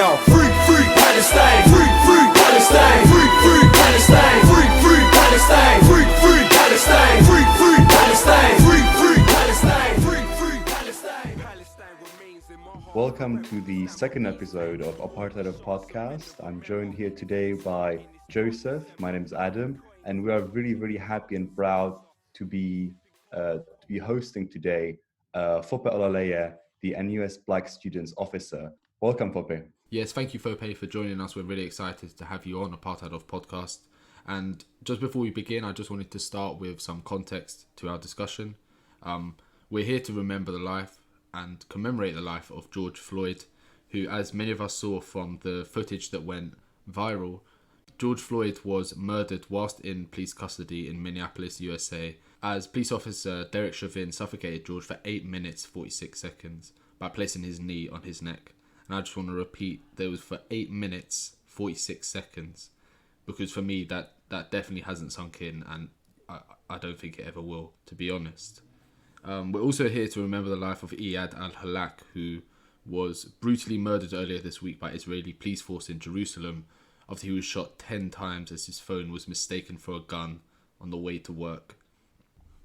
now. Free, free Palestine. Free, free Palestine. Free, free Palestine. Free, free Palestine. Free, free Palestine. Free, free Palestine. Free, free Palestine. Free, free Palestine. Palestine remains in my heart. Welcome to the second episode of Apartheid of Podcast. I'm joined here today by Joseph. My name is Adam, and we are really, really happy and proud to be hosting today Fope Olaleye, the NUS Black Students Officer. Welcome, Fope. Yes, thank you, Fope, for joining us. We're really excited to have you on Apartheid of Podcast. And just before we begin, I just wanted to start with some context to our discussion. We're here to remember the life and commemorate the life of George Floyd, who, as many of us saw from the footage that went viral, George Floyd was murdered whilst in police custody in Minneapolis, USA, as police officer Derek Chauvin suffocated George for 8 minutes 46 seconds by placing his knee on his neck. And I just want to repeat, that was for 8 minutes 46 seconds, because for me that definitely hasn't sunk in, and I don't think it ever will, to be honest. We're also here to remember the life of Iyad al-Hallaq, who was brutally murdered earlier this week by Israeli police force in Jerusalem after he was shot 10 times as his phone was mistaken for a gun on the way to work.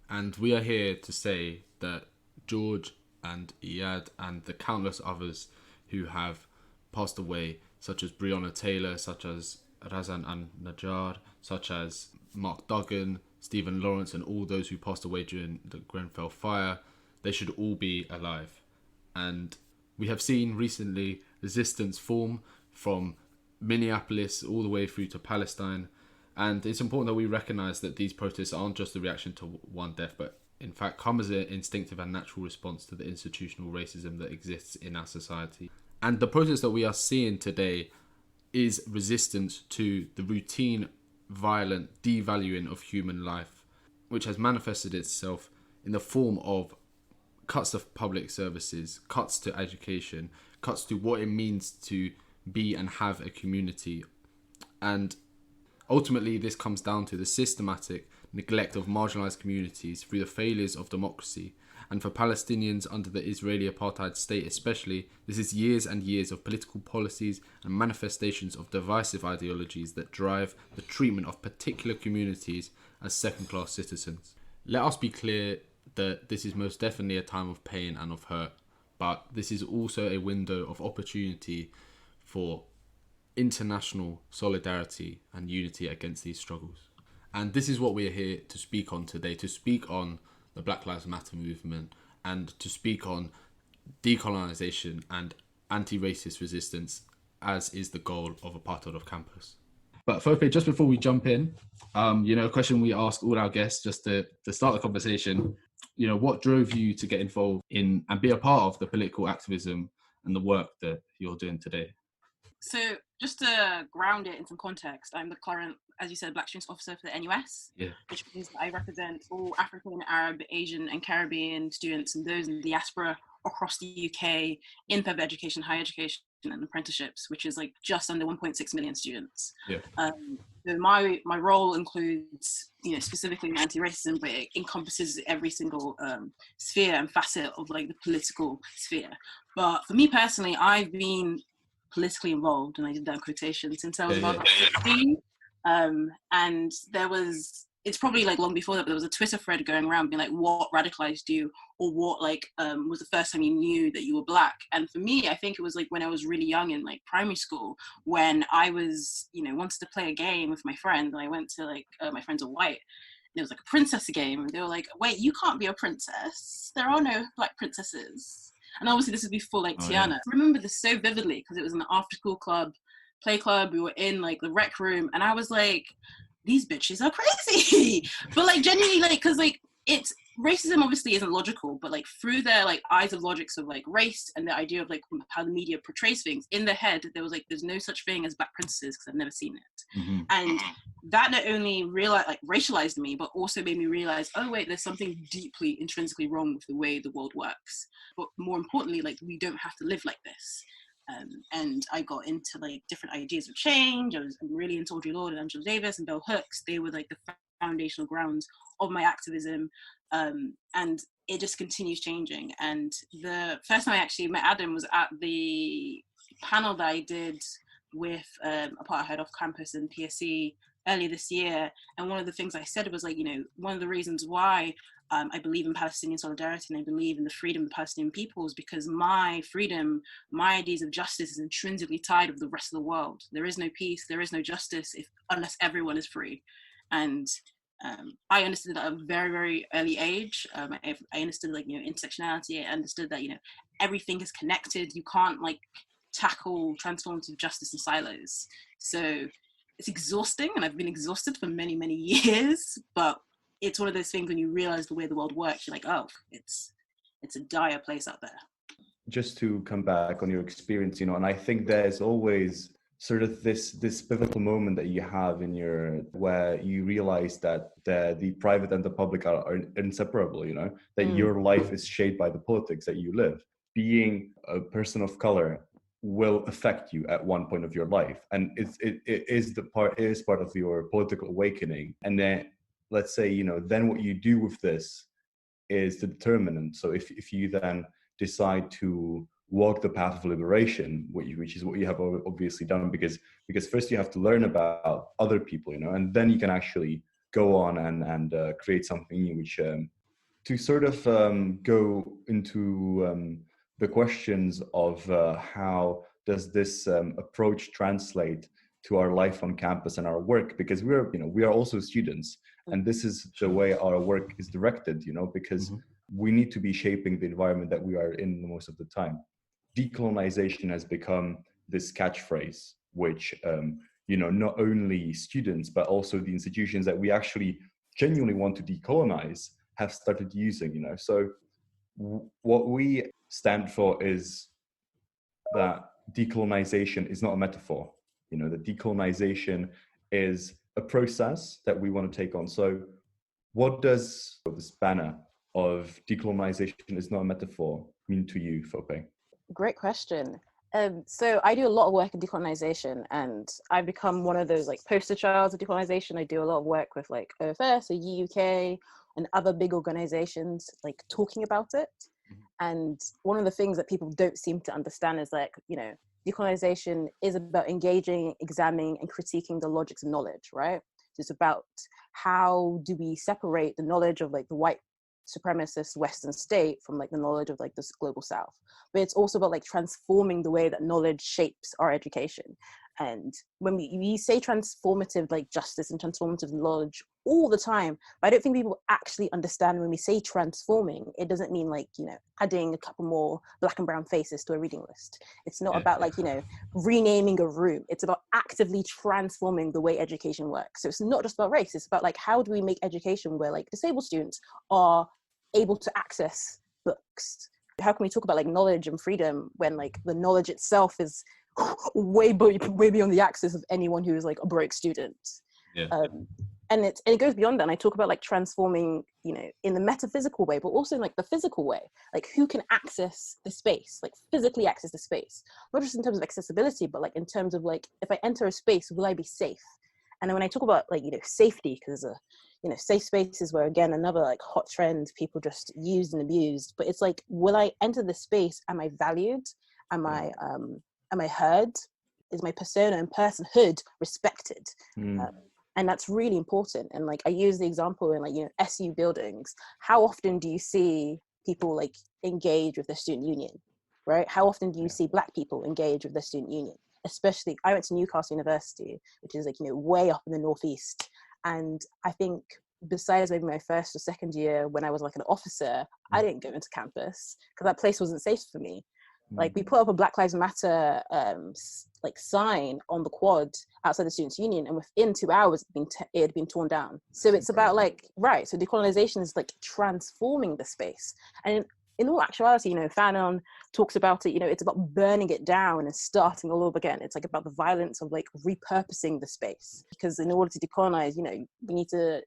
And we are here to say that George and Iyad and the countless others who have passed away, such as Breonna Taylor, such as Razan al-Najjar, such as Mark Duggan, Stephen Lawrence, and all those who passed away during the Grenfell fire, they should all be alive. And we have seen recently resistance form from Minneapolis all the way through to Palestine. And it's important that we recognise that these protests aren't just a reaction to one death, but in fact come as an instinctive and natural response to the institutional racism that exists in our society. And the protest that we are seeing today is resistance to the routine, violent devaluing of human life, which has manifested itself in the form of cuts to public services, cuts to education, cuts to what it means to be and have a community. And ultimately, this comes down to the systematic neglect of marginalised communities through the failures of democracy. And for Palestinians under the Israeli apartheid state especially, this is years and years of political policies and manifestations of divisive ideologies that drive the treatment of particular communities as second-class citizens. Let us be clear that this is most definitely a time of pain and of hurt, but this is also a window of opportunity for international solidarity and unity against these struggles. And this is what we are here to speak on today, to speak on the Black Lives Matter movement and to speak on decolonisation and anti-racist resistance, as is the goal of Apartheid of Campus. But Fope, just before we jump in, a question we ask all our guests just to start the conversation, what drove you to get involved in and be a part of the political activism and the work that you're doing today? So just to ground it in some context, I'm the current, as you said, Black Students Officer for the NUS, which means that I represent all African, Arab, Asian and Caribbean students and those in the diaspora across the UK in further education, higher education and apprenticeships, which is like just under 1.6 million students. So my role includes, specifically anti-racism, but it encompasses every single sphere and facet of like the political sphere. But for me personally, I've been politically involved, and I did that in quotation, since I was about 16. And it's probably like long before that, but there was a Twitter thread going around being like, what radicalized you, or what was the first time you knew that you were Black? And for me, I think it was like when I was really young in like primary school, when I was, wanted to play a game with my friends, and I went to my friends are white. It was like a princess game, and they were like, wait, you can't be a princess. There are no Black princesses. And obviously this is before Tiana. Yeah. I remember this so vividly because it was an after school club, play club. We were in like the rec room, and I was like, these bitches are crazy. But genuinely, because it's racism obviously isn't logical, but through their eyes of logics of race and the idea of how the media portrays things, in their head there was there's no such thing as Black princesses because I've never seen it. Mm-hmm. And that not only racialized me, but also made me realize, oh wait, there's something deeply intrinsically wrong with the way the world works. But more importantly, we don't have to live like this. And I got into different ideas of change. I'm really into Audre Lorde and Angela Davis and Bell Hooks. They were the foundational grounds of my activism, and it just continues changing. And the first time I actually met Adam was at the panel that I did with apartheid off campus and PSC earlier this year, and one of the things I said was like, one of the reasons why I believe in Palestinian solidarity and I believe in the freedom of Palestinian people is because my freedom, my ideas of justice is intrinsically tied with the rest of the world. There is no peace, there is no justice unless everyone is free. And I understood that at a very, very early age. I understood intersectionality. I understood that everything is connected. You can't tackle transformative justice in silos. So it's exhausting, and I've been exhausted for many, many years. But it's one of those things when you realize the way the world works, you're like, oh, it's a dire place out there. Just to come back on your experience, and I think there's always sort of this pivotal moment that you have where you realize that the private and the public are inseparable, that your life is shaped by the politics that you live. Being a person of color will affect you at one point of your life, and it is part of your political awakening. And then let's say then what you do with this is the determinant. So if you then decide to walk the path of liberation, which is what you have obviously done, because first you have to learn about other people, and then you can actually go on and create something new, which to sort of go into the questions of how does this approach translate to our life on campus and our work, because we are also students, and this is the way our work is directed, because we need to be shaping the environment that we are in most of the time. Decolonization has become this catchphrase, which not only students but also the institutions that we actually genuinely want to decolonize have started using. So what we stand for is that decolonization is not a metaphor. The decolonization is a process that we want to take on. So what does this banner of decolonization is not a metaphor mean to you, Fope? Great question. So I do a lot of work in decolonization, and I've become one of those poster childs of decolonization. I do a lot of work with OFS or UK and other big organizations talking about it. And one of the things that people don't seem to understand is decolonization is about engaging, examining, and critiquing the logics of knowledge, right? So it's about how do we separate the knowledge of the white supremacist Western state from the knowledge of this global South. But it's also about transforming the way that knowledge shapes our education. And when we say transformative justice and transformative knowledge all the time, but I don't think people actually understand when we say transforming, it doesn't mean adding a couple more black and brown faces to a reading list. It's not about renaming a room. It's about actively transforming the way education works. So it's not just about race. It's about how do we make education where disabled students are able to access books? How can we talk about knowledge and freedom when the knowledge itself is way beyond the axis of anyone who is a broke student? And it goes beyond that. And I talk about transforming, in the metaphysical way, but also in the physical way, who can access the space, physically access the space, not just in terms of accessibility, but in terms of if I enter a space, will I be safe? And then when I talk about safety, because safe spaces where, again, another hot trend people just used and abused, but it's will I enter the space? Am I valued? Am I heard? Is my persona and personhood respected? And that's really important. And I use the example in SU buildings. How often do you see people engage with the student union, right? How often do you see Black people engage with the student union? Especially, I went to Newcastle University, which is way up in the Northeast. And I think besides maybe my first or second year when I was an officer, I didn't go into campus because that place wasn't safe for me. We put up a Black Lives Matter sign on the quad outside the Students' Union, and within 2 hours it had been torn down. So it's about right. So decolonization is transforming the space. And in all actuality, Fanon talks about it. It's about burning it down and starting all over again. It's about the violence of repurposing the space, because in order to decolonize, we need to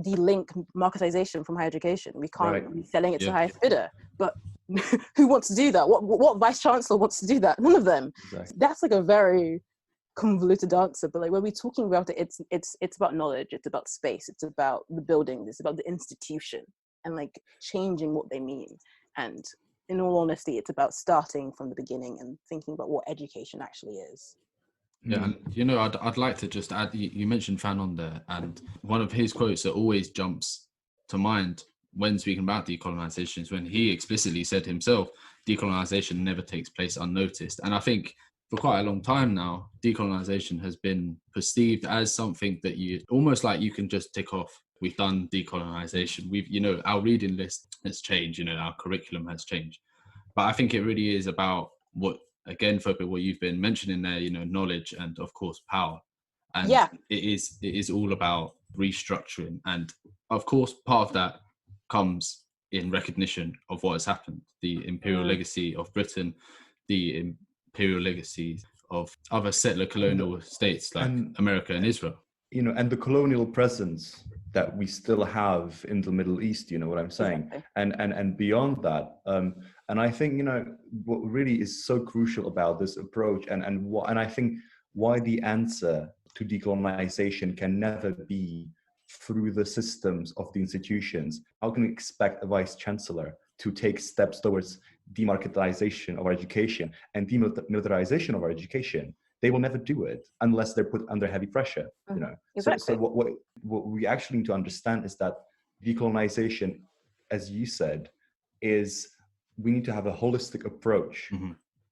de-link marketization from higher education. We can't be selling it to the highest bidder. But who wants to do that? What vice chancellor wants to do that? None of them. Exactly. That's a very convoluted answer. But when we're talking about it, it's about knowledge. It's about space. It's about the building. It's about the institution and changing what they mean. And in all honesty, it's about starting from the beginning and thinking about what education actually is. Yeah, and I'd like to just add, you mentioned Fanon there, and one of his quotes that always jumps to mind when speaking about decolonization is when he explicitly said himself, decolonization never takes place unnoticed. And I think for quite a long time now, decolonization has been perceived as something that you almost like you can just tick off. We've done decolonization. We've, our reading list has changed, our curriculum has changed. But I think it really is about again, Fope, what you've been mentioning there, knowledge and of course power. And it is all about restructuring. And of course, part of that comes in recognition of what has happened, the imperial legacy of Britain, the imperial legacy of other settler colonial states like America and Israel. And the colonial presence that we still have in the Middle East, you know what I'm saying? Exactly. And beyond that. And I think, what really is so crucial about this approach and I think why the answer to decolonization can never be through the systems of the institutions. How can we expect a vice chancellor to take steps towards demarketization of our education and demilitarization of our education? They will never do it unless they're put under heavy pressure, Exactly. So what we actually need to understand is that decolonization, as you said, is we need to have a holistic approach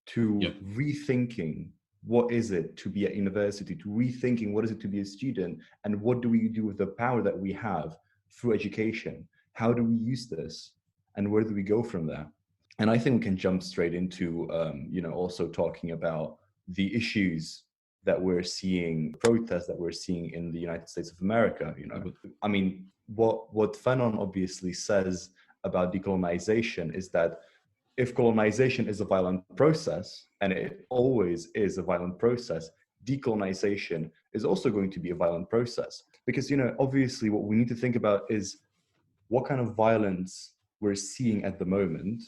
to rethinking what is it to be at university, to rethinking what is it to be a student, and what do we do with the power that we have through education? How do we use this? And where do we go from there? And I think we can jump straight into, also talking about the issues that we're seeing, protests that we're seeing in the United States of America. I mean, what Fanon obviously says about decolonization is that if colonization is a violent process, and it always is a violent process, decolonization is also going to be a violent process. Because, obviously what we need to think about is what kind of violence we're seeing at the moment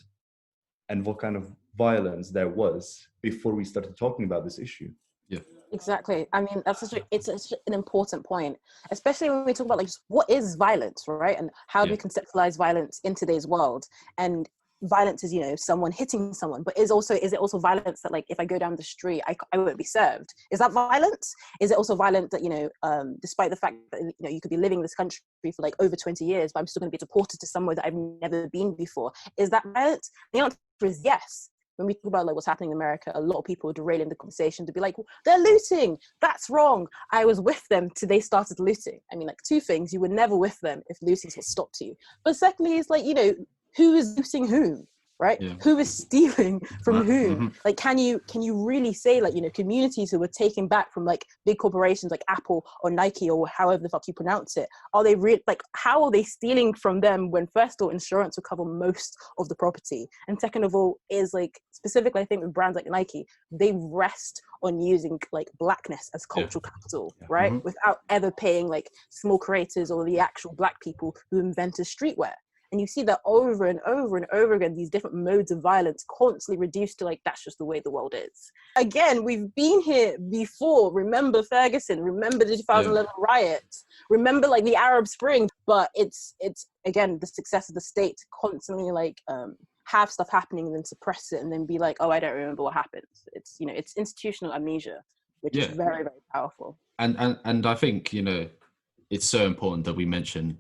and what kind of violence there was before we started talking about this issue. Yeah, exactly. I mean, it's such an important point, especially when we talk about just what is violence, right? And how do we conceptualize violence in today's world? And violence is, someone hitting someone, but is it also violence that, like, if I go down the street, I won't be served? Is that violence? Is it also violent that, despite the fact that, you could be living in this country for like over 20 years, but I'm still going to be deported to somewhere that I've never been before? Is that violence? The answer is yes. When we talk about like what's happening in America, a lot of people are derailing the conversation to be like, they're looting, that's wrong. I was with them till they started looting. I mean, like, two things: you were never with them if looting was stopped to you. But secondly, it's like, who is looting whom, right? Yeah. Who is stealing from whom? Like, can you really say, like, communities who were taken back from like big corporations like Apple or Nike or however the fuck you pronounce it, are they how are they stealing from them when, first of all, insurance will cover most of the property, and second of all is, like, specifically I think with brands like Nike, they rest on using like blackness as cultural capital, right? Without ever paying like small creators or the actual black people who invented streetwear. And you see that over and over and over again, these different modes of violence constantly reduced to like, that's just the way the world is. Again, we've been here before. Remember Ferguson, remember the 2011 riots, remember like the Arab Spring. But it's again, the success of the state to constantly like have stuff happening and then suppress it and then be like, oh, I don't remember what happened. It's, it's institutional amnesia, which is very, very powerful. And I think, it's so important that we mention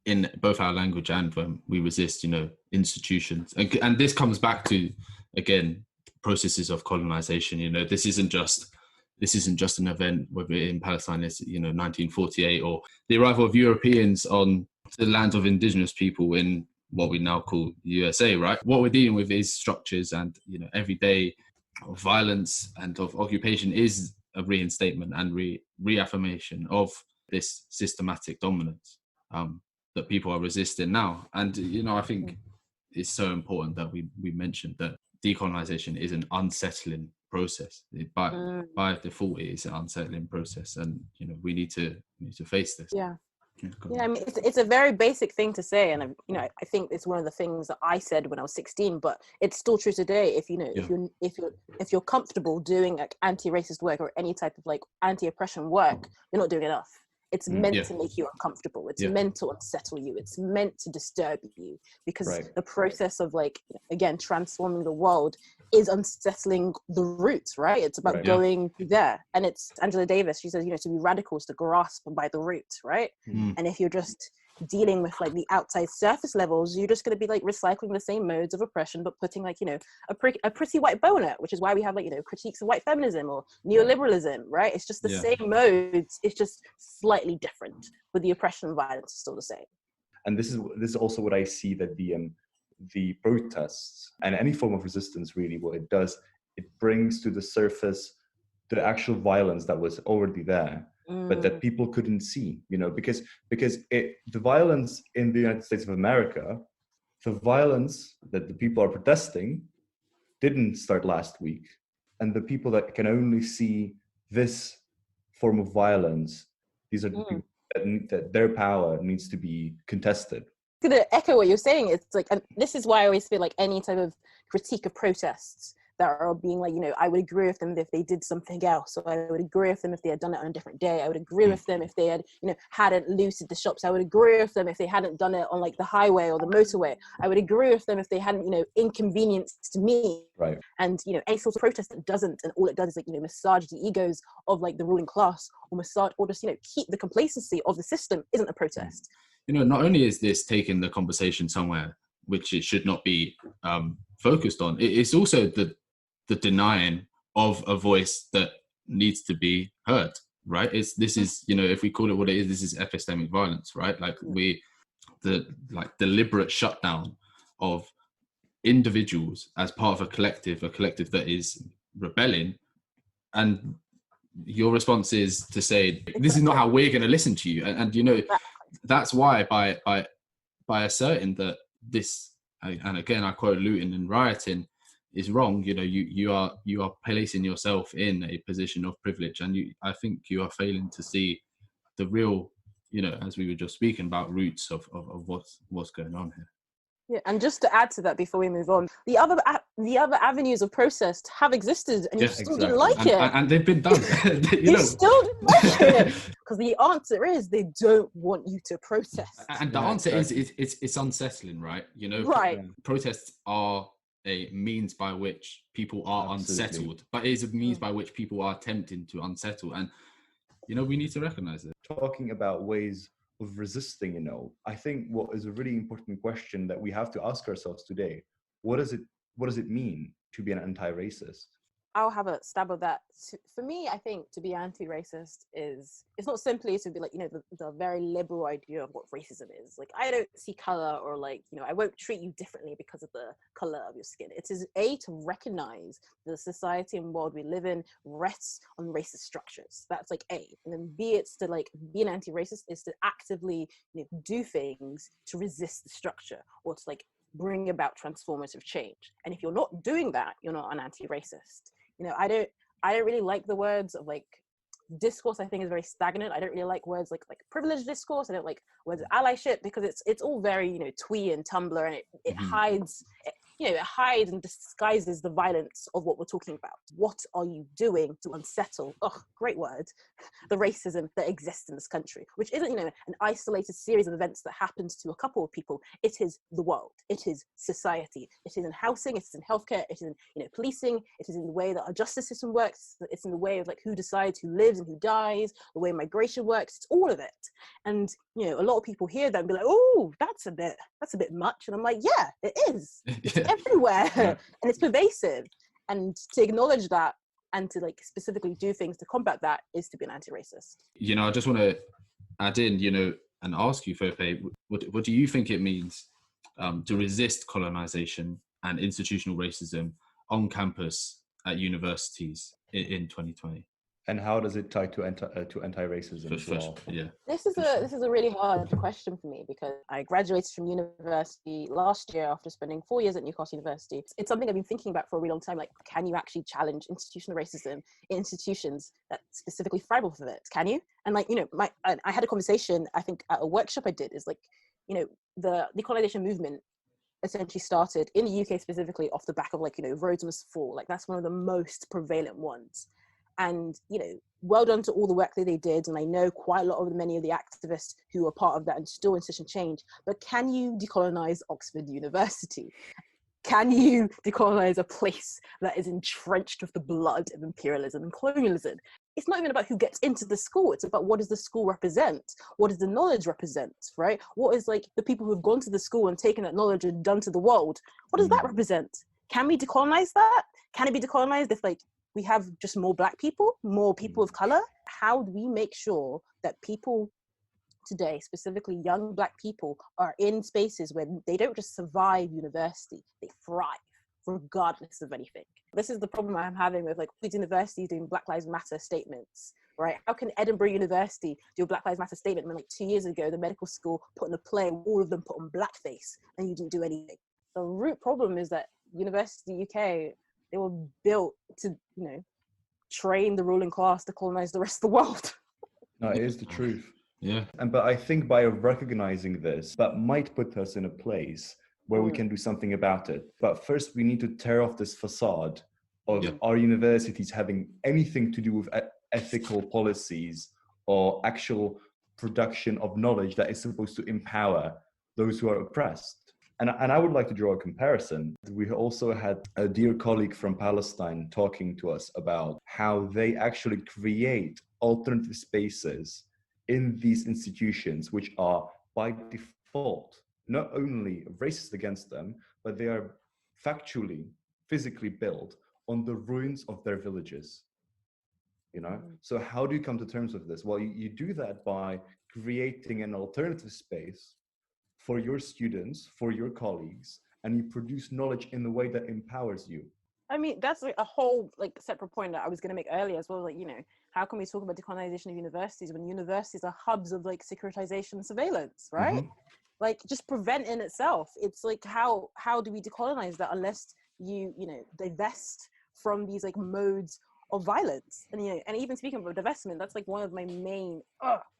in both our language and when we resist, institutions. And this comes back to, again, processes of colonization. This isn't just an event, whether in Palestine it's, 1948, or the arrival of Europeans on the lands of indigenous people in what we now call the USA, right? What we're dealing with is structures and, every day of violence and of occupation is a reinstatement and reaffirmation of this systematic dominance. That people are resisting now. And, I think it's so important that we mentioned that decolonization is an unsettling process. By default, it is an unsettling process. And, we need to face this. Yeah, I mean, it's a very basic thing to say. And, I think it's one of the things that I said when I was 16, but it's still true today. If you're comfortable doing like anti-racist work or any type of like anti-oppression work, you're not doing enough. It's meant yeah. to make you uncomfortable. It's Yeah. meant to unsettle you. It's meant to disturb you, because Right. the process of, like, again, transforming the world is unsettling the roots, right? It's about Right. Yeah. going there. And it's Angela Davis, she says, you know, to be radical is to grasp by the root, right? Mm. And if you're just dealing with like the outside surface levels, you're just going to be like recycling the same modes of oppression, but putting like, you know, a pretty white bow on it, which is why we have like, you know, critiques of white feminism or neoliberalism, right? It's just the Yeah. same modes, it's just slightly different, but the oppression and violence is still the same. And this is also what I see, that the protests and any form of resistance, really, what it does, it brings to the surface the actual violence that was already there, but that people couldn't see, you know, because the violence in the United States of America, the violence that the people are protesting didn't start last week. And the people that can only see this form of violence, these are the people that their power needs to be contested. I'm gonna echo what you're saying. It's like, and this is why I always feel like any type of critique of protests that are being like, you know, I would agree with them if they did something else, or I would agree with them if they had done it on a different day. I would agree with them if they had, you know, hadn't looted the shops. I would agree with them if they hadn't done it on like the highway or the motorway. I would agree with them if they hadn't, you know, inconvenienced me. Right. And, you know, any sort of protest that doesn't, and all it does is like, you know, massage the egos of like the ruling class, or massage, or just, you know, keep the complacency of the system, isn't a protest. You know, not only is this taking the conversation somewhere which it should not be focused on, it's also the denying of a voice that needs to be heard, right? This is, you know, if we call it what it is, this is epistemic violence, right? Like the deliberate shutdown of individuals as part of a collective that is rebelling. And your response is to say, this is not how we're going to listen to you. And you know, that's why by asserting that this, and again, I quote, looting and rioting is wrong, you know, you are placing yourself in a position of privilege, and I think you are failing to see the real, you know, as we were just speaking about, roots of what's going on here. Yeah, and just to add to that before we move on, the other avenues of protest have existed, and you still didn't like it, and they've been done. you still didn't like it, because the answer is they don't want you to protest. And the answer is it's unsettling, right? You know, right. Protests are a means by which people are unsettled, but it is a means by which people are attempting to unsettle, and you know, we need to recognize it. Talking about ways of resisting, you know, I think what is a really important question that we have to ask ourselves today: what does it mean to be an anti-racist? I'll have a stab at that. For me, I think to be anti-racist is, it's not simply to be like, you know, the very liberal idea of what racism is. Like, I don't see color, or like, you know, I won't treat you differently because of the color of your skin. It is to recognize the society and world we live in rests on racist structures. That's like A. And then B, it's to like be an anti-racist is to actively, you know, do things to resist the structure, or to like bring about transformative change. And if you're not doing that, you're not an anti-racist. You know, I don't really like the words of like discourse. I think is very stagnant. I don't really like words like privileged discourse. I don't like words of allyship, because it's all very, you know, twee and Tumblr, and it hides, you know, it hides and disguises the violence of what we're talking about. What are you doing to unsettle, great word, the racism that exists in this country, which isn't, you know, an isolated series of events that happens to a couple of people. It is the world. It is society. It is in housing. It is in healthcare. It is in, you know, policing. It is in the way that our justice system works. It's in the way of like who decides who lives and who dies, the way migration works. It's all of it. And, you know, a lot of people hear that and be like, oh, that's a bit much. And I'm like, yeah, it is. It's everywhere. And it's pervasive. And to acknowledge that and to like specifically do things to combat that is to be an anti-racist. You know, I just want to add in, you know, and ask you, Fope, what do you think it means to resist colonization and institutional racism on campus at universities in 2020? And how does it tie to anti-racism as well? Yeah. This is a really hard question for me, because I graduated from university last year after spending 4 years at Newcastle University. It's something I've been thinking about for a really long time. Like, can you actually challenge institutional racism in institutions that specifically thrive off of it? Can you? And like, you know, I had a conversation, I think at a workshop I did, is like, you know, the decolonisation movement essentially started in the UK specifically off the back of like, you know, Rhodes must fall. Like, that's one of the most prevalent ones. And, you know, well done to all the work that they did. And I know quite a lot of many of the activists who are part of that and still insist on change. But can you decolonize Oxford University? Can you decolonize a place that is entrenched with the blood of imperialism and colonialism? It's not even about who gets into the school. It's about what does the school represent? What does the knowledge represent, right? What is like the people who've gone to the school and taken that knowledge and done to the world? What does that represent? Can we decolonize that? Can it be decolonized if like we have just more Black people, more people of color? How do we make sure that people today, specifically young Black people, are in spaces where they don't just survive university, they thrive regardless of anything? This is the problem I'm having with like these universities doing Black Lives Matter statements, right? How can Edinburgh University do a Black Lives Matter statement when like 2 years ago, the medical school put on a play, all of them put on blackface and you didn't do anything? The root problem is that University UK, they were built to, you know, train the ruling class to colonize the rest of the world. No, it is the truth. Yeah. But I think by recognizing this, that might put us in a place where we can do something about it. But first, we need to tear off this facade of our universities having anything to do with ethical policies or actual production of knowledge that is supposed to empower those who are oppressed. And I would like to draw a comparison. We also had a dear colleague from Palestine talking to us about how they actually create alternative spaces in these institutions, which are by default not only racist against them, but they are factually, physically built on the ruins of their villages. You know, so how do you come to terms with this? Well, you do that by creating an alternative space for your students, for your colleagues, and you produce knowledge in the way that empowers you. I mean, that's like a whole like separate point that I was going to make earlier as well. Like, you know, how can we talk about decolonization of universities when universities are hubs of like securitization and surveillance, right? Like just prevent in itself. It's like how do we decolonize that unless you know, divest from these like modes of violence? And you know, and even speaking of divestment, that's like one of my main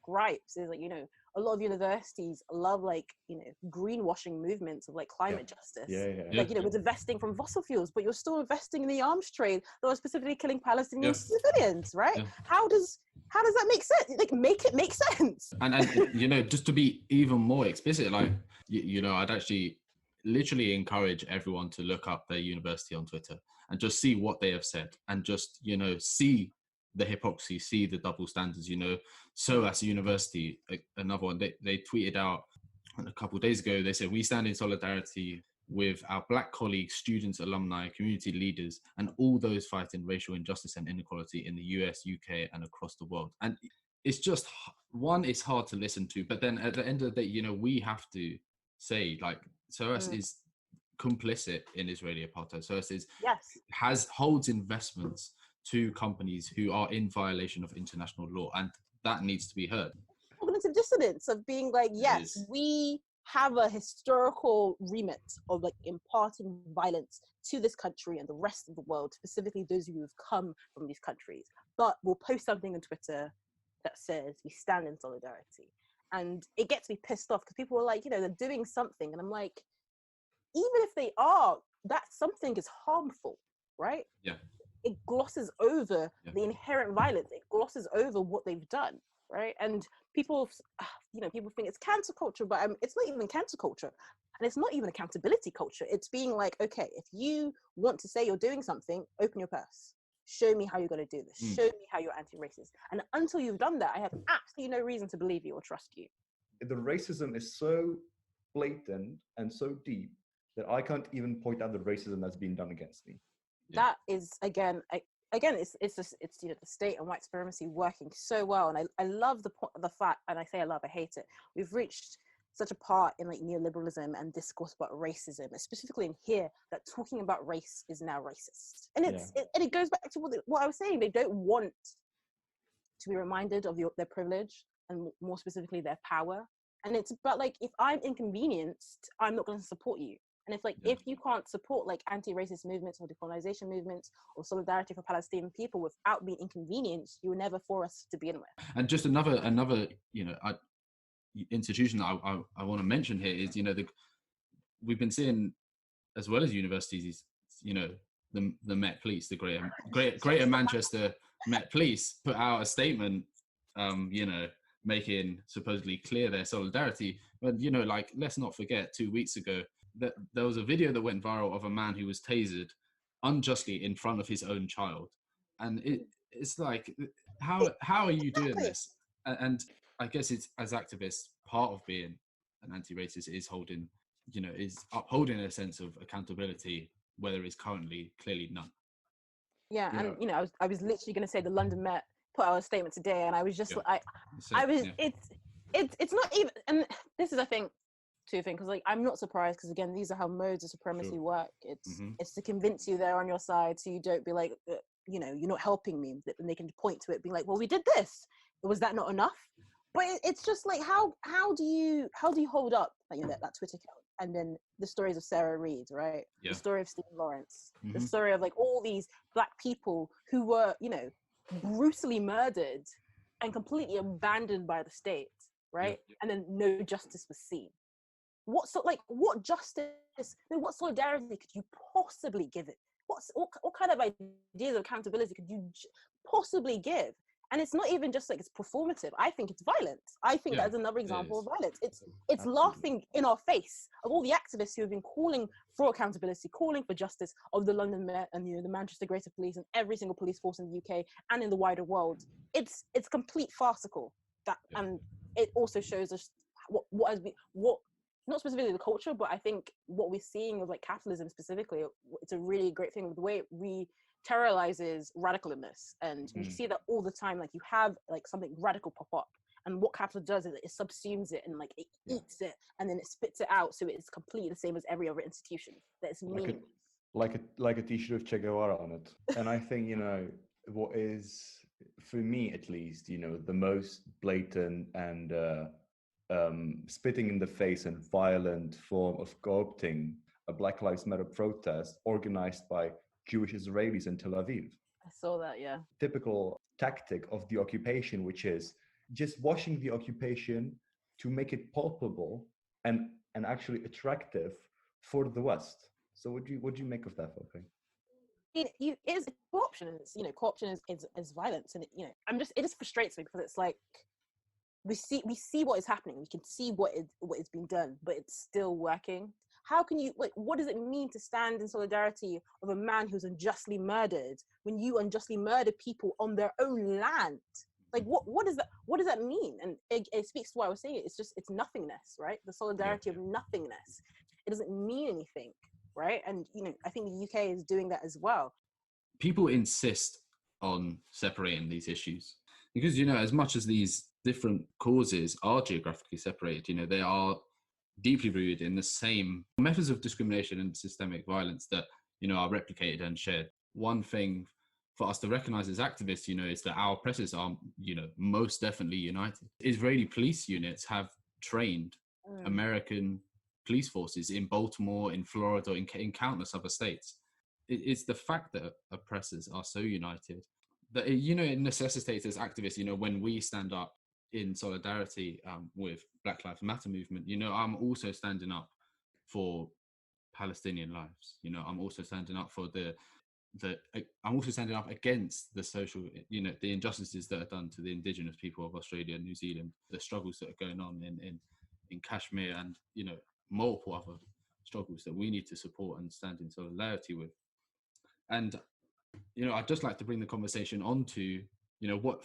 gripes is like, you know, a lot of universities love like, you know, greenwashing movements of like climate justice. Like, you know, we're divesting from fossil fuels, but you're still investing in the arms trade that was specifically killing Palestinian civilians, right? How does that make sense? Like, make it make sense. And you know, just to be even more explicit, like you know, I'd actually literally encourage everyone to look up their university on Twitter and just see what they have said, and just, you know, see the hypocrisy, see the double standards. You know, so as a university, another one, they tweeted out a couple of days ago, they said, "We stand in solidarity with our Black colleagues, students, alumni, community leaders, and all those fighting racial injustice and inequality in the US, UK, and across the world." And it's just, one, it's hard to listen to, but then at the end of the day, you know, we have to say, like, SOAS is complicit in Israeli apartheid. SOAS is, holds investments to companies who are in violation of international law, and that needs to be heard. Cognitive dissonance of being like, yes, we have a historical remit of like imparting violence to this country and the rest of the world, specifically those who have come from these countries, but we'll post something on Twitter that says we stand in solidarity. And it gets me pissed off because people are like, you know, they're doing something, and I'm like, even if they are, that something is harmful, right? It glosses over the inherent violence. It glosses over what they've done, right? And people, you know, people think it's cancel culture, but it's not even cancel culture. And it's not even accountability culture. It's being like, okay, if you want to say you're doing something, open your purse. Show me how you're going to do this. Show me how you're anti-racist. And until you've done that, I have absolutely no reason to believe you or trust you. The racism is so blatant and so deep that I can't even point out the racism that's being done against me. That is, again, it's you know, the state and white supremacy working so well. And I love the fact, and I say I love, I hate it, we've reached such a part in like neoliberalism and discourse about racism, specifically in here, that talking about race is now racist. And it goes back to what I was saying. They don't want to be reminded of their privilege, and more specifically their power. And it's about like, if I'm inconvenienced, I'm not going to support you. And if if you can't support like anti-racist movements or decolonization movements or solidarity for Palestinian people without being inconvenienced, you were never for us to begin with. And just another you know, institution that I want to mention here is, you know, we've been seeing, as well as universities, is, you know, the Met Police, the Greater Manchester Met Police put out a statement, you know, making supposedly clear their solidarity. But, you know, like, let's not forget 2 weeks ago that there was a video that went viral of a man who was tasered unjustly in front of his own child. And it's like, how are you doing this? And I guess it's, as activists, part of being an anti-racist is holding, you know, is upholding a sense of accountability where there is currently clearly none. Yeah, You and know, you know, I was literally going to say the London Met put out a statement today, and I was just Yeah. I was Yeah. it's not even, and this is, I think, two things, because like I'm not surprised, because again, these are how modes of supremacy Sure. work. It's Mhm. it's to convince you they're on your side, so you don't be like, you know, you're not helping me, and they can point to it, being like, well, we did this. Was that not enough? But it's just like, how do you hold up, like, you know, that Twitter account, and then the stories of Sarah Reid, right? Yeah. The story of Stephen Lawrence, the Mhm. story of like all these Black people who were, you know, brutally murdered and completely abandoned by the state, right? Yeah. And then no justice was seen. What justice, what solidarity could you possibly give it? What kind of ideas of accountability could you possibly give? And it's not even just like it's performative. I think it's violent. I think Yeah, that's another it example of is. violence. It's Absolutely. laughing in our face of all the activists who have been calling for accountability, calling for justice, of the London Met and, you know, the Manchester Greater Police and every single police force in the UK and in the wider world. It's complete farcical. Yeah. And it also shows us what has been, what, not specifically the culture, but I think what we're seeing of like capitalism specifically, it's a really great thing with the way it terrorizes radicalness. And we see that all the time. Like, you have like something radical pop up, and what capital does is it subsumes it, and like it eats it, and then it spits it out, so it's completely the same as every other institution. That it's like a meaningless. like a t-shirt of Che Guevara on it. And I think, you know, what is, for me at least, you know, the most blatant and spitting in the face and violent form of co-opting a Black Lives Matter protest organized by Jewish Israelis in Tel Aviv. I saw that, yeah. Typical tactic of the occupation, which is just washing the occupation to make it palpable and actually attractive for the West. So what do you make of that, Fope? It is co-option. It's, you know, co-option is violence, and it just frustrates me, because it's like we see what is happening. We can see what is being done, but it's still working. How can you, like, what does it mean to stand in solidarity of a man who's unjustly murdered when you unjustly murder people on their own land? Like, what does that mean? And it speaks to what I was saying. It's nothingness, right? The solidarity of nothingness. It doesn't mean anything, right? And, you know, I think the UK is doing that as well. People insist on separating these issues because, you know, as much as these different causes are geographically separated, you know, they are deeply rooted in the same methods of discrimination and systemic violence that, you know, are replicated and shared. One thing for us to recognize as activists, you know, is that our oppressors are, you know, most definitely united. Israeli police units have trained American police forces in Baltimore, in Florida, in countless other states. It's the fact that oppressors are so united that, you know, it necessitates as activists, you know, when we stand up in solidarity with Black Lives Matter movement, you know, I'm also standing up for Palestinian lives. You know, I'm also standing up for I'm also standing up against the social, you know, the injustices that are done to the indigenous people of Australia and New Zealand, the struggles that are going on in Kashmir, and, you know, multiple other struggles that we need to support and stand in solidarity with. And, you know, I'd just like to bring the conversation on to, you know, what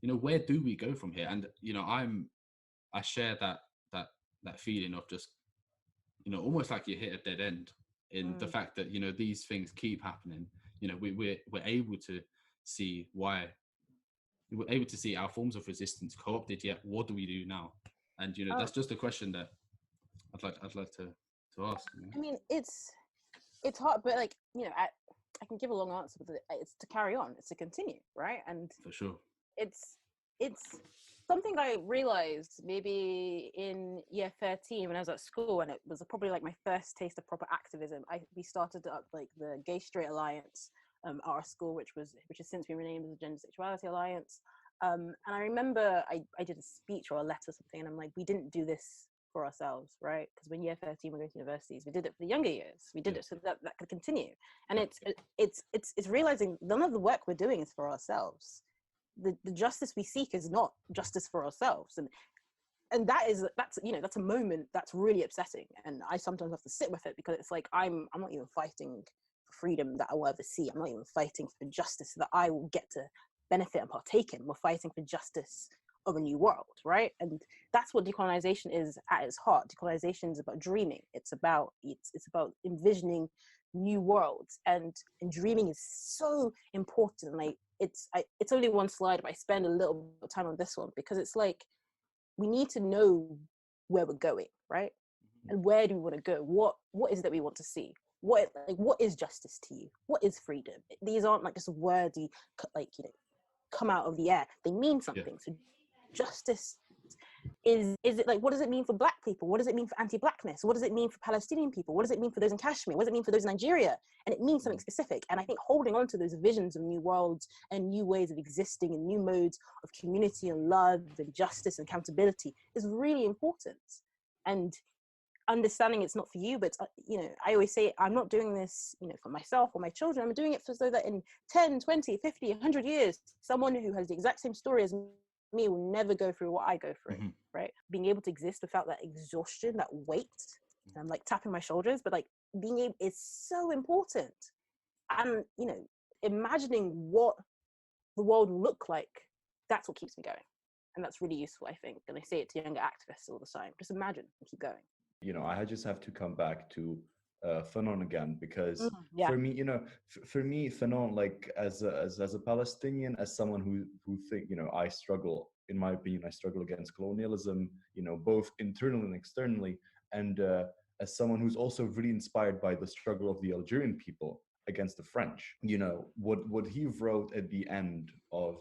you know, where do we go from here? And, you know, I share that feeling of just, you know, almost like you hit a dead end in the fact that, you know, these things keep happening. You know, we're able to see why we're able to see our forms of resistance co-opted, yet what do we do now? And, you know, that's just a question that I'd like to ask. You know? I mean, it's hard, but, like, you know, I can give a long answer, but it's to carry on, it's to continue, right? And For sure. it's something I realized maybe in year 13 when I was at school, and it was probably like my first taste of proper activism. We started up like the Gay Straight Alliance at our school, which has since been renamed as the Gender Sexuality Alliance. And I remember I did a speech or a letter or something, and I'm like, we didn't do this for ourselves, right? Because when year 13 we're going to universities, we did it for the younger years. We did it so that could continue. And it's realizing none of the work we're doing is for ourselves. The justice we seek is not justice for ourselves. And that's a moment that's really upsetting. And I sometimes have to sit with it, because it's like I'm not even fighting for freedom that I will ever see. I'm not even fighting for justice that I will get to benefit and partake in. We're fighting for justice of a new world, right? And that's what decolonization is at its heart. Decolonization is about dreaming. It's about envisioning new worlds, and dreaming is so important. Like it's only one slide, but I spend a little bit of time on this one, because it's like we need to know where we're going, right? And where do we want to go? What is it that we want to see? What is justice to you? What is freedom? These aren't like just words you come out of the air. They mean something. So justice is it like, what does it mean for Black people? What does it mean for anti-Blackness? What does it mean for Palestinian people? What does it mean for those in Kashmir? What does it mean for those in Nigeria? And it means something specific. And I think holding on to those visions of new worlds and new ways of existing and new modes of community and love and justice and accountability is really important. And understanding it's not for you, but I always say I'm not doing this for myself or my children. I'm doing it so that in 10, 20, 50, 100 years, someone who has the exact same story as me will never go through what I go through, right? Being able to exist without that exhaustion, that weight. I'm like tapping my shoulders, but like being able is so important. And imagining what the world will look like, that's what keeps me going. And that's really useful, I think. And I say it to younger activists all the time. Just imagine and keep going. I just have to come back to Fanon again, because yeah. for me, for me, Fanon, like as a Palestinian, as someone who think, I struggle, in my opinion, I struggle against colonialism, both internally and externally, and as someone who's also really inspired by the struggle of the Algerian people against the French. What he wrote at the end of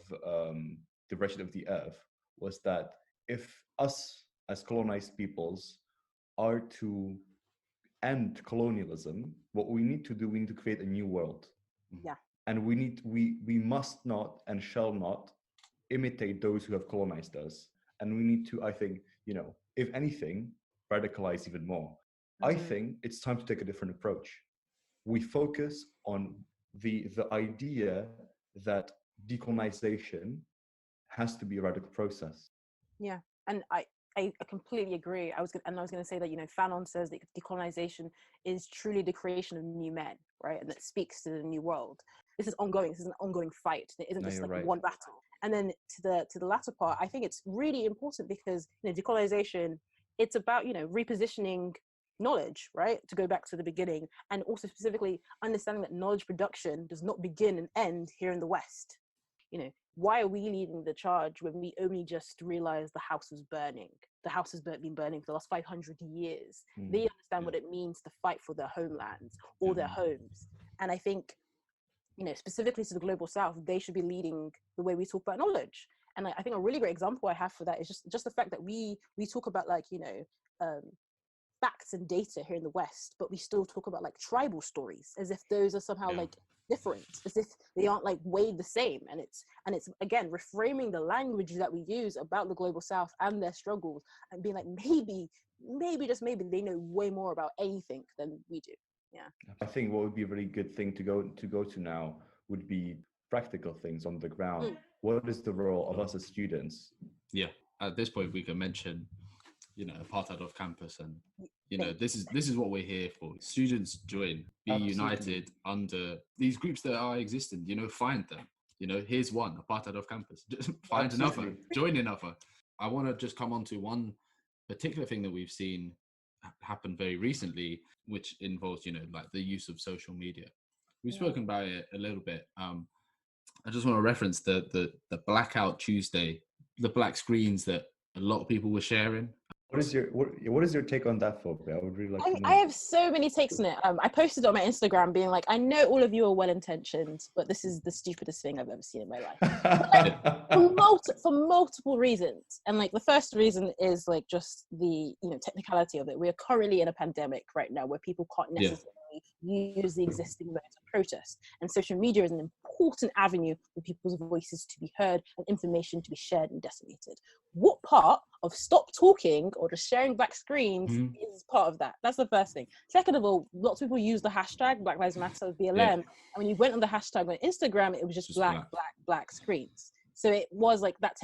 The Wretched of the Earth was that if us as colonized peoples are to end colonialism, what we need to do, we need to create a new world. Yeah. And we must not and shall not imitate those who have colonized us. And we need to, I think, if anything, radicalize even more. I think it's time to take a different approach. We focus on the idea that decolonization has to be a radical process. Yeah. And I completely agree. I was going to say that, Fanon says that decolonization is truly the creation of new men, right? And that speaks to the new world. This is ongoing. This is an ongoing fight. It isn't just like one battle. And then to the latter part, I think it's really important because, decolonization, it's about, repositioning knowledge, right? To go back to the beginning, and also specifically understanding that knowledge production does not begin and end here in the West. Why are we leading the charge when we only just realized the house was burning? The house has been burning for the last 500 years. They understand what it means to fight for their homelands or their homes. And I think, specifically to the global South, they should be leading the way we talk about knowledge. And I think a really great example I have for that is just the fact that we talk about facts and data here in the West, but we still talk about like tribal stories as if those are somehow like different, as if they aren't like weighed the same. And it's again reframing the language that we use about the global South and their struggles, and being like, maybe just maybe they know way more about anything than we do. I think what would be a really good thing to go to now would be practical things on the ground. What is the role of us as students? At this point we can mention apartheid off campus, and this is what we're here for. Students join, be united under these groups that are existing. Find them. Here's one, apartheid off campus. Just find another, join another. I want to just come on to one particular thing that we've seen happen very recently, which involves like the use of social media. We've spoken about it a little bit. I just want to reference the Blackout Tuesday, the black screens that a lot of people were sharing. What is your take on that, Fope? I would really like to know. I have so many takes on it. I posted on my Instagram being like, I know all of you are well-intentioned, but this is the stupidest thing I've ever seen in my life. For multiple reasons. And like the first reason is like just the technicality of it. We are currently in a pandemic right now where people can't necessarily use the existing modes of protest. And social media is an important avenue for people's voices to be heard and information to be shared and disseminated. What part of stop talking or just sharing black screens is part of that. That's the first thing. Second of all, lots of people use the hashtag Black Lives Matter BLM, and when you went on the hashtag on Instagram, it was just black screens. So it was like that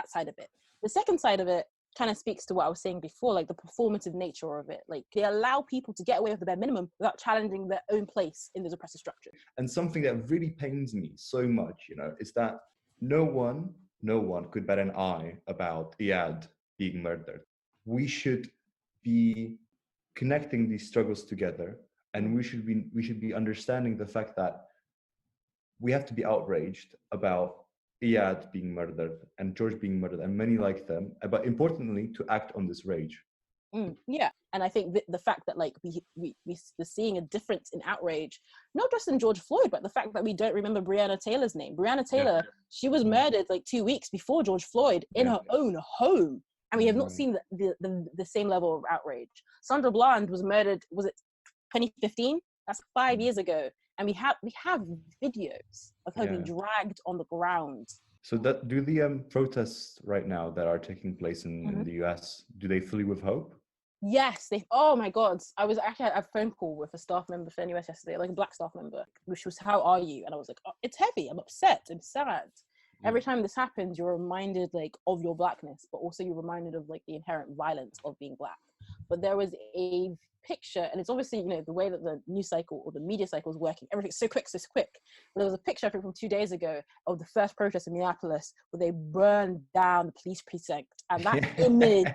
side of it. The second side of it kind of speaks to what I was saying before, like the performative nature of it. Like they allow people to get away with the bare minimum without challenging their own place in this oppressive structure. And something that really pains me so much, you know, is that no one could bat an eye about Iyad being murdered. We should be connecting these struggles together, and we should be understanding the fact that we have to be outraged about Iyad being murdered and George being murdered and many like them, but importantly, to act on this rage. Yeah, and I think the fact that like we're seeing a difference in outrage, not just in George Floyd, but the fact that we don't remember Breonna Taylor's name. Breonna Taylor, she was murdered like 2 weeks before George Floyd in her own home, and we have not seen the same level of outrage. Sandra Bland was murdered, was it 2015? That's 5 years ago, and we have videos of her being dragged on the ground. So that do the protests right now that are taking place in the US, do they fill you with hope? Yes, oh my God. I was actually at a phone call with a staff member for NUS yesterday, like a black staff member, which was, how are you? And I was like, oh, it's heavy, I'm upset, I'm sad. Every time this happens, you're reminded like of your blackness, but also you're reminded of like the inherent violence of being black. But there was a picture, and it's obviously, you know, the way that the news cycle or the media cycle is working, everything's so quick. But there was a picture, I think, from 2 days ago of the first protest in Minneapolis where they burned down the police precinct, and that image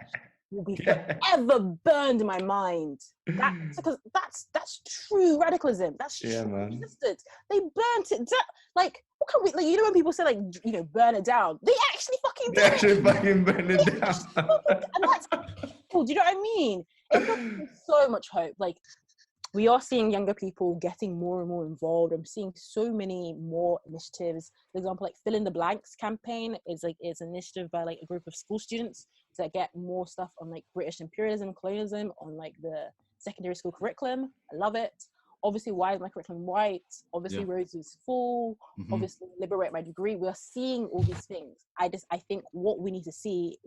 will be forever burned in my mind. Because that's true radicalism. That's true resistance. They burnt it down. Like, what can we, like, you know, when people say, like, you know, burn it down, they actually fucking did. They actually fucking burn it down. And that's cool. Do you know what I mean? It gives me so much hope. Like, we are seeing younger people getting more and more involved. I'm seeing so many more initiatives. For example, like Fill in the Blanks campaign is an initiative by like a group of school students to get more stuff on like British imperialism, colonialism on like the secondary school curriculum. I love it. Obviously, why is my curriculum white? Obviously, roads is full. Obviously, liberate my degree. We are seeing all these things. I think what we need to see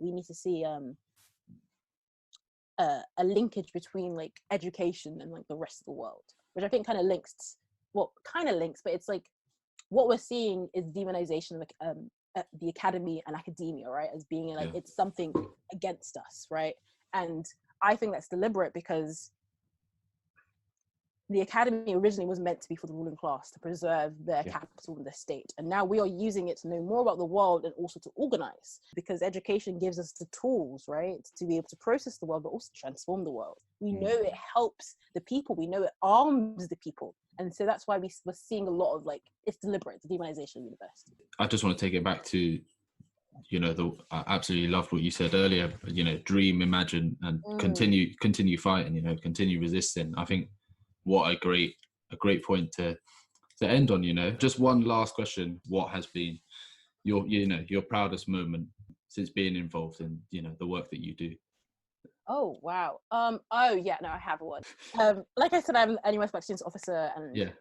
a linkage between like education and like the rest of the world, which I think kind of links, but it's like what we're seeing is demonization of like the academy and academia, right, as being like it's something against us, right? And I think that's deliberate because the academy originally was meant to be for the ruling class, to preserve their capital and their state. And now we are using it to know more about the world and also to organize, because education gives us the tools, right, to be able to process the world, but also transform the world. We know it helps the people. We know it arms the people. And so that's why we're seeing a lot of like, it's deliberate, the demonization of university. I just want to take it back to, you know, I absolutely loved what you said earlier, you know, dream, imagine, and continue fighting, you know, continue resisting. I think what a great point to end on, you know. Just one last question. What has been your proudest moment since being involved in, you know, the work that you do? Oh, wow. I have one. Like I said, I'm an NUS Black Students Officer and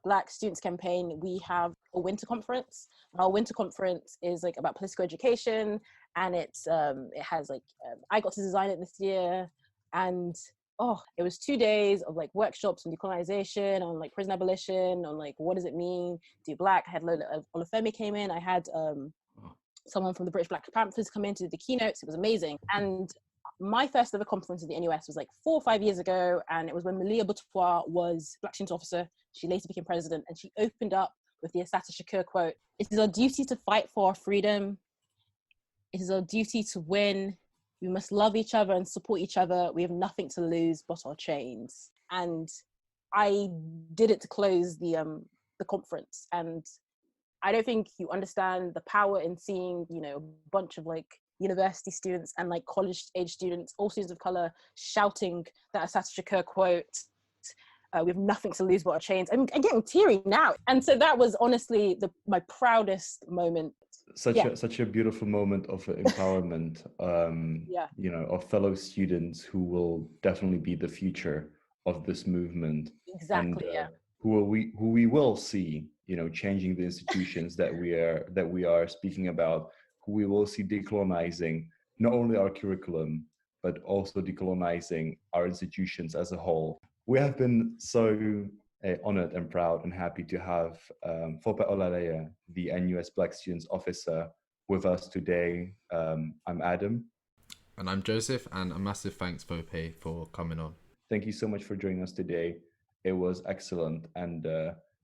Black Students Campaign. We have a winter conference. Our winter conference is like about political education, and it has like, I got to design it this year, and it was 2 days of like workshops on decolonization, on like prison abolition, on like what does it mean to be black. I had Lola Olufemi came in. I had someone from the British Black Panthers come in to do the keynotes. It was amazing. And my first ever conference at the NUS was like 4 or 5 years ago, and it was when Malia Butwa was Black Student Officer. She later became president, and she opened up with the Assata Shakur quote: "It is our duty to fight for our freedom. It is our duty to win. We must love each other and support each other. We have nothing to lose but our chains." And I did it to close the conference. And I don't think you understand the power in seeing, you know, a bunch of like university students and like college age students, all students of color, shouting that Assata Shakur quote, "We have nothing to lose but our chains." I'm getting teary now. And so that was honestly my proudest moment. Such a beautiful moment of empowerment, you know, of fellow students who will definitely be the future of this movement. Exactly. And, who we will see, you know, changing the institutions that we are speaking about, who we will see decolonizing not only our curriculum, but also decolonizing our institutions as a whole. We have been so honored and proud and happy to have Fope Olaleye, the NUS Black Students Officer, with us today. I'm Adam. And I'm Joseph, and a massive thanks, Fope, for coming on. Thank you so much for joining us today. It was excellent, and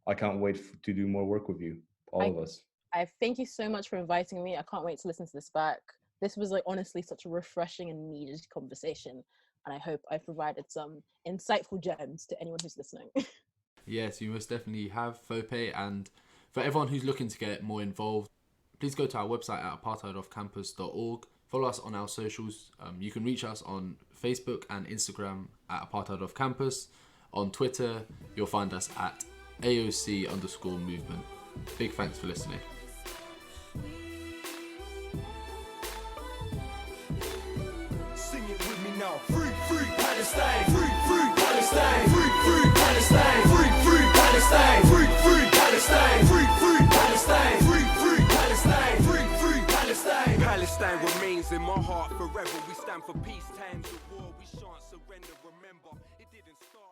I can't wait to do more work with you, all of us. I thank you so much for inviting me. I can't wait to listen to this back. This was like honestly such a refreshing and needed conversation, and I hope I've provided some insightful gems to anyone who's listening. Yes, you most definitely have, Fope, and for everyone who's looking to get more involved, please go to our website at apartheidoffcampus.org. Follow us on our socials. You can reach us on Facebook and Instagram at Apartheid Off Campus. On Twitter, you'll find us at AOC_movement. Big thanks for listening. Sing it with me now. Free, free Palestine. Free, free Palestine. Free, free Palestine. Free, free Palestine. Free, free Palestine. Free, free Palestine. Free, free Palestine. Free, free Palestine. Palestine remains in my heart forever. We stand for peace times of war. We shan't surrender. Remember, it didn't start.